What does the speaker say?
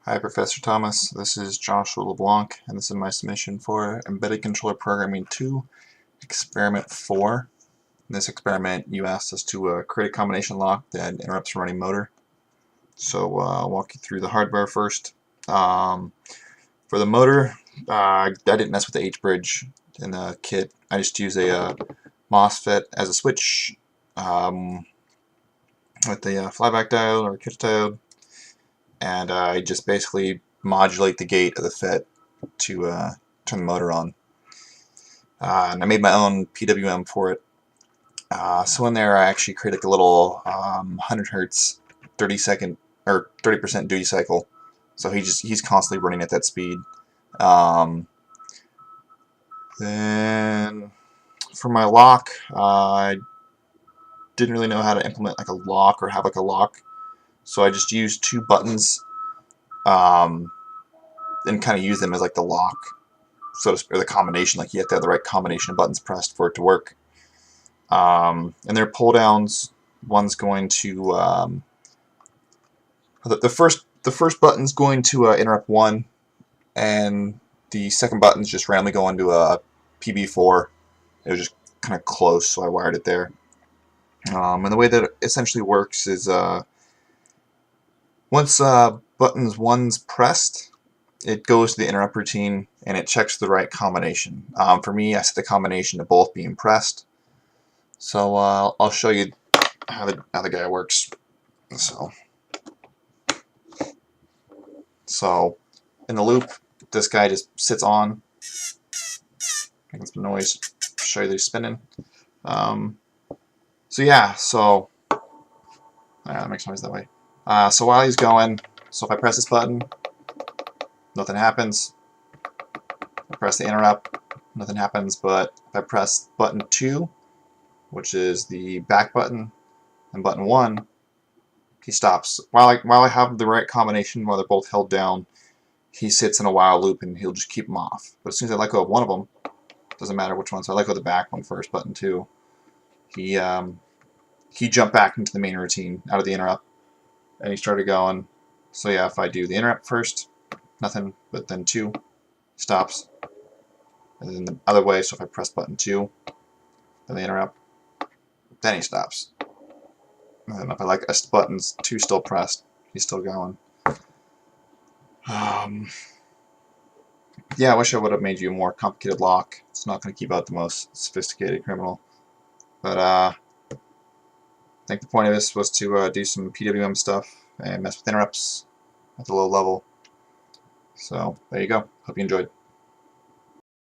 Hi, Professor Thomas. This is Joshua LeBlanc, and this is my submission for Embedded Controller Programming 2, Experiment 4. In this experiment, you asked us to create a combination lock that interrupts a running motor. So I'll walk you through the hardware first. For the motor, I didn't mess with the H-bridge in the kit. I just use a MOSFET as a switch with the flyback diode or catch diode. And I just basically modulate the gate of the FET to turn the motor on. And I made my own PWM for it. So in there I actually create like a little 100 hertz 30-second or 30% duty cycle. So he's constantly running at that speed. Then for my lock, I didn't really know how to implement like a lock or have like a lock, so I just used two buttons and kind of use them as like the lock, so to, or the combination. Like you have to have the right combination of buttons pressed for it to work. And they're pull downs. One's going to the first button's going to interrupt 1, and the second button's just randomly going to a PB4. It was just kind of close, so I wired it there. And the way that it essentially works is once buttons 1's pressed, it goes to the interrupt routine and it checks the right combination. For me, I set the combination to both being pressed. So I'll show you how the guy works. So in the loop, this guy just sits on, making some noise. Show you that he's spinning. So yeah, so that makes noise that way. So while he's going, so if I press this button, nothing happens. If I press the interrupt, nothing happens. But if I press button 2, which is the back button, and button 1, he stops. While I have the right combination, while they're both held down, he sits in a while loop and he'll just keep them off. But as soon as I let go of one of them, doesn't matter which one. So I let go of the back one first, button 2. He jumped back into the main routine out of the interrupt, and he started going. So yeah, if I do the interrupt first, nothing. But then 2 stops, and then the other way. So if I press button 2, then the interrupt, then he stops. And then if I like buttons 2 still pressed, he's still going. Yeah, I wish I would have made you a more complicated lock. It's not going to keep out the most sophisticated criminal. But I think the point of this was to do some PWM stuff and mess with interrupts at the low level. So there you go. Hope you enjoyed.